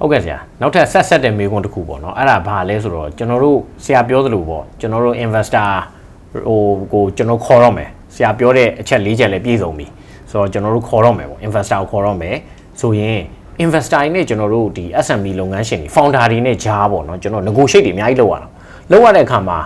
ဟုတ်ကဲ့ဆရာနောက်ထပ်ဆက်တဲ့မေးခွန်းတစ်ခုပေါ့နော်အဲ့ဒါဘာလဲဆိုတော့ကျွန်တော်တို့ဆရာပြောသလိုပေါ့ကျွန်တော်တို့ investor ကိုကျွန်တော်ခေါ်တော့မယ်ဆရာပြောတဲ့အချက်၄ချက်လည်းပြည့်စုံပြီဆိုတော့ကျွန်တော်တို့ခေါ်တော့မယ်ပေါ့ investor ကိုခေါ်တော့မယ်ဆိုရင် investor တွေနဲ့ကျွန်တော်တို့ဒီ SME လုပ်ငန်းရှင်တွေ founder တွေနဲ့ကြားပေါ့နော်ကျွန်တော် negotiate တွေအများကြီးလုပ်ရတဲ့အခါမှာ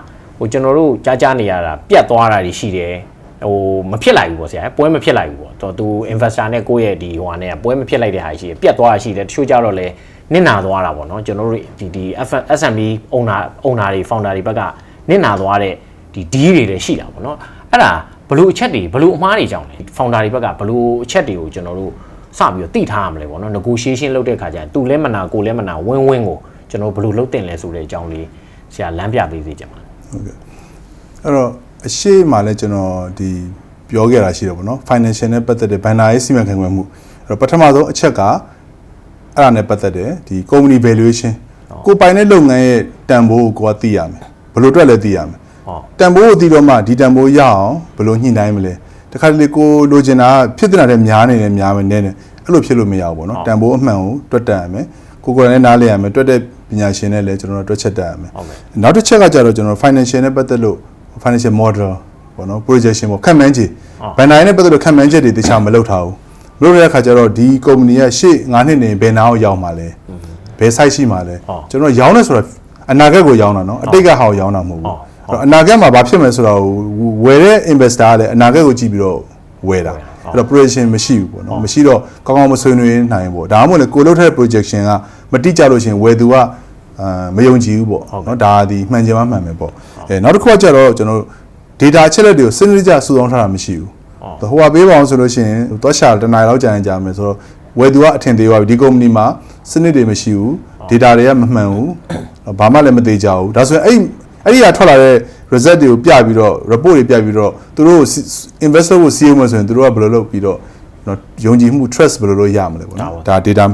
ကျွန်တော်တို့ကြားနေရတာပြတ်သွားတာတွေရှိတယ်မဖြစ်လိုက်ဘူးပေါ့ဆရာပွဲမဖြစ်လိုက်ဘူးပေါ့သူ investor နဲ့ကိုယ့်ရဲ့ဒီဟိုဟာနဲ့ပွဲမဖြစ်လိုက်တဲ့ဟာရှိတယ်ပြတ်သွားတာရှိတယ်တချို့ကြတော့လည်းနစ်နာသွားတာပေါ့နော်ကျွန်တော်တို့ဒီ SME owner တွေ founder တွေဘက်ကနစ်နာသွားတဲ့ဒီ deal တွေလည်းရှိတာပေါ့နော်အဲ့ဒါဘလို့အချက်တွေဘလို့အမှားတွေကြောင့်လဲ founder တွေဘက်ကဘလို့အချက်တွေကိုကျွန်တော်တို့စပြီးတော့တိထားရမလဲပေါ့နော် negotiation လုပ်တဲ့ခါကျရင်သူလည်းမနာကိုလည်းမနာဝင်းကိုကျွန်တော်ဘလို့လုပ်တင်လဲဆိုတဲ့အကြောင်းလေးဆရာလမ်းပြပေးစေချင်ပါတယ်ဟုတ်ကဲ့အဲ့တော့အရှိမှလည်းကျွန်တော်ဒီပြောခဲ့တာရှိတယ်ပေါ့နော် financial နဲ့ပတ်သက်တဲ့ဘဏ္ဍာရေးစီမံခန့်ခွဲမှုအဲ့တော့ပထမဆုံးအချက်ကအဲ့ဒါနဲ့ပတ်သက်တဲ့ဒီ company valuation ကိုပိုင်တဲ့လုပ်ငန်းရဲ့တန်ဖိုးကိုသိရမယ်ဘယ်လိုအတွက်လဲသိရမယ်တန်ဖိုးကိုသိတော့မှဒီတန်ဖိုးရအောင်ဘယ်လိုညှိနှိုင်းမလဲတခါတလေကိုလိုချင်တာဖြစ်တဲ့များနေတယ်များမယ်နည်းနည်းအဲ့လိုဖြစ်လို့မရဘူးပေါ့နော်တန်ဖိုးအမှန်ကိုတွက်တတ်ရမယ်ကိုယ်လည်းနားလည်ရမယ်တွက်တဲ့ပညာရှင်နဲ့လည်းကျွန်တော်တို့တွက်ချက်တတ်ရမယ်နောက်တစ်ချက်ကကြတော့ကျွန်တော် financial နဲ့ပတ်သက်လို့ financial model ပေါ့နော် projection ပေါ့ခန့်မှန်းချက်ဘဏ္ဍာရေးနဲ့ပတ်သက်လို့ခန့်မှန်းချက်တွေတခြားမလုပ်ထားဘူးမလုပ်တဲ့အခါကျတော့ဒီ company ကရှေ့9နှစ်နေဘယ်နာကိုရောက်မှာလဲဘယ် site ရှိမှာလဲကျွန်တော်ရောင်းနေဆိုတာအနာဂတ်ကိုရောင်းတာနော်အတိတ်ကဟာကိုရောင်းတာမဟုတ်ဘူးအနာဂတ်မှာဘာဖြစ်မလဲဆိုတော့ဝယ်တဲ့ investor ကလည်းအနာဂတ်ကိုကြည့်ပြီးတော့ဝယ်တာအဲ့တော့ projection မရှိဘူးပေါ့နော်မရှိတော့ကောင်းကောင်းမဆွေးနွေးနိုင်ဘူးပေါ့ဒါမှမဟုတ်လေကိုလုပ်တဲ့ projection ကမတိကျလို့ရှိရင်ဝယ်သူကမယုံကြည်ဘူးပေါ့နော်ဒါဒီမှန်ချင်မှမှန်မယ်ပေါ့နောက်တစ်ခုကကျတော့ကျွန်တော် data အချက်လက်တွေကိုစနစ်တကျစုဆောင်းထားတာမရှိဘူးဟိုကပေးပါအောင်ဆိုလို့ရှိရင်သွားရှာတနားလောက်ကြာရင်ကြာမယ်ဆိုတော့ဝယ်သူကအထင်သေးပါပြီဒီ company မှာစနစ်တွေမရှိဘူး data တွေကမမှန်ဘူးဘာမှလည်းမသေးကြဘူးဒါဆိုရင်အဲ့ဒီကထွက်လာတဲ့ result တွေကိုပြပြီးတော့ report တွေပြပြီးတော့သူတို့ investor ကိုစီးအောင်ဆိုရင်သူတို့ကဘယ်လိုလုပ်ပြီးတော့ယုံကြည်မှု trust ဘယ်လိုလုပ်ရမလဲပေါ့နော်ဒါ data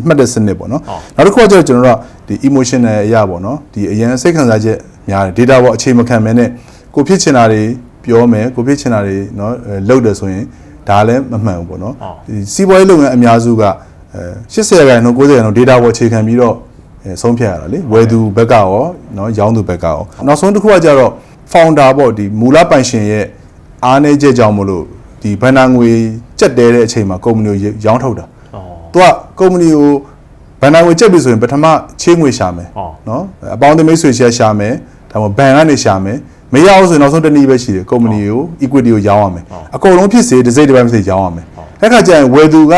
မှတ်တဲ့စနစ်ပေါ့နော်နောက်တစ်ခုကကျတော့ကျွန်တော်တို့ကဒီ emotional အရာပေါ့နော်ဒီအရင်စိတ်ခံစားချက်များတယ် data ပေါ်အခြေမခံမဲနဲ့ကိုဖြစ်ချင်တာတွေပြောမယ်ကိုဖြစ်ချင်တာတွေเนาะလုပ်တယ်ဆိုရင်ဒါလည်းမမှန်ဘူးပေါ့နော်ဒီစီးပွားရေးလုပ်ငန်းအများစုက80%နဲ့90%နဲ့ data ပေါ်အခြေခံပြီးတော့ဆုံးဖြတ်ရတာလေဝယ်သူဘက်ကရောเนาะရောင်းသူဘက်ကရောနောက်ဆုံးတစ်ခုကကျတော့ founder ပေါ့ဒီမူလပိုင်ရှင်ရဲ့အားနည်းချက်ကြောင့်မလို့ဒီဘဏ္ဍာငွေကျက်တဲတဲ့အချိန်မှာ company ကိုရောင်းထုတ်တာသူက company ကိုဘဏ္ဍာငွေကျက်ပြီဆိုရင်ပထမချေးငွေရှာမယ်เนาะအပေါင်းအသင်းမိတ်ဆွေရှာမယ်ဒါမှမဟုတ်ဘဏ်ကနေရှာမယ်မရအောင်ဆိုရင်နောက်ဆုံးတစ်နည်းပဲရှိတယ် company ကို equity ကိုရောင်းရမယ်အကုန်လုံးဖြစ်စေတစ်စိတ်တစ်ပိုင်းဖြစ်စေရောင်းရမယ်အဲ့ခါကျရင်ဝယ်သူက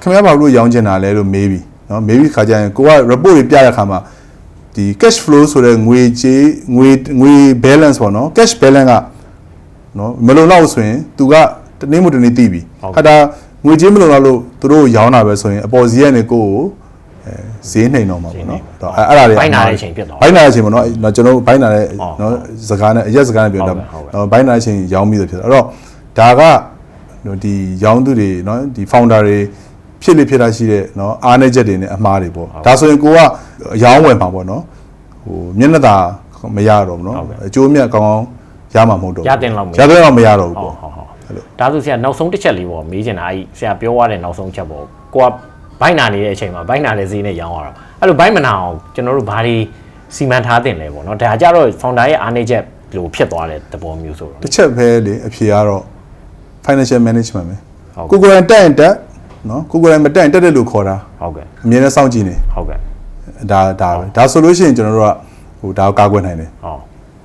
ခင်ဗျားဘာလို့ရောင်းချင်တာလဲလို့မေးပြီเนาะမေးပြီးခါကျရင်ကိုက report တွေပြတဲ့ခါမှာဒီ cash flow ဆိုတဲ့ငွေကြေးငွေ balance ပေါ့เนาะ cash balance ကเนาะမလုံလောက်ဆိုရင်သူကတနေ့မှတနေ့သိပြီခါတာငွေကြေးမလုံလောက်လို့သူတို့ရောင်းတာပဲဆိုရင်အပေါ်စီးကနေကိုကိုဈေးနှိမ်တော့မှာပေါ့နော်အဲ့ဒါတွေဘိုင်းနာတဲ့အချိန်ဖြစ်သွားဘိုင်းနာတဲ့အချိန်ပေါ့နော်ကျွန်တော်ဘိုင်းနာတဲ့နော်စကားနဲ့အရက်စကားနဲ့ပြောတာဘိုင်းနာတဲ့အချိန်ရောင်းပြီးတော့ဖြစ်တာအဲ့တော့ဒါကဒီရောင်းသူတွေနော်ဒီ founder တွေဖြစ်လေဖြစ်တာရှိတဲ့နော်အားနည်းချက်တွေနဲ့အမှားတွေပေါ့ဒါဆိုရင်ကိုကအယောင်းဝယ်မှာပေါ့နော်ဟိုမျက်နှာသာမရတော့ဘူးနော်အကျိုးမြတ်ကောင်းကောင်းရမှာမဟုတ်တော့ရတဲ့လောက်မရတော့ဘူးပေါ့ဒါဆိုဆရာနောက်ဆုံးတစ်ချက်လေးပေါ့မေးချင်တာအဲ့ဆရာပြောရတဲ့နောက်ဆုံးချက်ပေါ့ကိုကဘိုင်းနာနေတဲ့အချိန်မှာဘိုင်းနာတဲ့ဈေးနဲ့ရောင်းရတာအဲ့လိုဘိုင်းမနာအောင်ကျွန်တော်တို့ဘာတွေစီမံထားတင်လဲပေါ့နော်ဒါကြတော့ founder ရဲ့အားနည်းချက်လို့ဖြစ်သွားတဲ့သဘောမျိုးဆိုတော့တစ်ချက်ပဲလေအဖြေကတော့ financial management ပဲကိုယ်တိုင်တက်ရင်တက်နော်ကိုယ်တိုင်မတက်ရင်တက်တယ်လို့ခေါ်တာဟုတ်ကဲ့အမြဲတမ်းစောင့်ကြည့်နေဟုတ်ကဲ့ဒါပဲဒါဆိုလို့ရှိရင်ကျွန်တော်တို့ကဟိုဒါကိုကာကွယ်နိုင်တယ်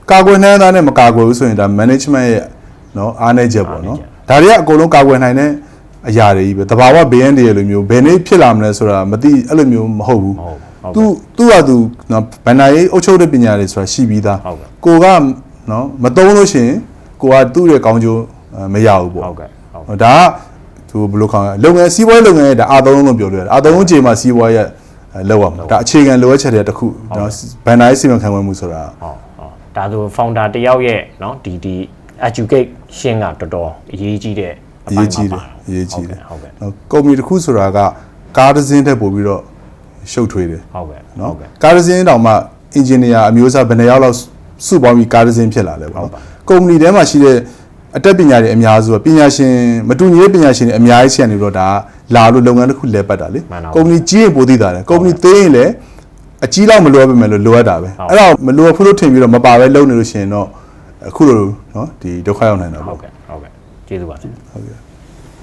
ကာကွယ်နိုင်တာနဲ့မကာကွယ်ဘူးဆိုရင်ဒါ management ရဲ့နော်အားနည်းချက်ပေါ့နော်ဒါတွေကအကုန်လုံးကာကွယ်နိုင်တဲ့အရာတွေကြီးပဲတဘာဝဘေးရန်တွေလိုမျိုးဘယ်နေ့ဖြစ်လာမလဲဆိုတာမသိအဲ့လိုမျိုးမဟုတ်ဘူးသူ့ဟာသူနော်ဘဏ္ဍာရေးအုပ်ချုပ်တဲ့ပညာတွေဆိုတာရှိပြီးသားကိုကနော်မသုံးလို့ရှိရင်ကိုကသူ့ရဲ့ကောင်းကျိုးမရဘူးပေါ့ဟုတ်ကဲ့ဒါကသူဘယ်လိုခေါ်လဲလုပ်ငန်းစီးပွားရေးလုပ်ငန်းရဲ့ဒါအာသုံးလုံးပြောလို့ရတယ်အာသုံးလုံးချိန်မှာစီးပွားရေးလောက်ရမှာဒါအခြေခံလိုအပ်ချက်တွေတစ်ခုနော်ဘဏ္ဍာရေးစီမံခန့်ခွဲမှုဆိုတာဒါဆို founder တယောက်ရဲ့နော်ဒီ education ကတော်တော်အရေးကြီးတဲ့အပိုင်းပါအရေးကြီးတယ်ဟုတ်ကဲ့နော်ကုမ္ပဏီတစ်ခုဆိုတာကကားတစ်စင်းတက်ပို့ပြီးတော့ရှုပ်ထွေးတယ်ဟုတ်ကဲ့နော်ကားတစ်စင်းတောင်မှ engineer အမျိုးအစားဘယ်နှယောက်လောက်စုပေါင်းပြီးကားတစ်စင်းဖြစ်လာလဲပေါ့ကုမ္ပဏီထဲမှာရှိတဲ့ အတက်ပညာတွေအများစုကပညာရှင်မတူညီတဲ့ပညာရှင်တွေအများကြီးရှိနေတော့ဒါလာလို့လုပ်ငန်းတစ်ခုလဲပတ်တာလေကုမ္ပဏီကြီးရင်ပိုသိတာတယ်ကုမ္ပဏီသေးရင်လည်းအကြီးလောက်မလိုအပ်ပါမယ်လို့လိုအပ်တာပဲအဲ့တော့မလိုအပ်ဘူးလို့ထင်ပြီးတော့မပါပဲလုပ်နေလို့ရှိရင်တော့အခုလိုနော်ဒီဒုက္ခရောက်နိုင်တာပေါ့ဟုတ်ကဲ့ကျေးဇူးပါဆရာဟုတ်ကဲ့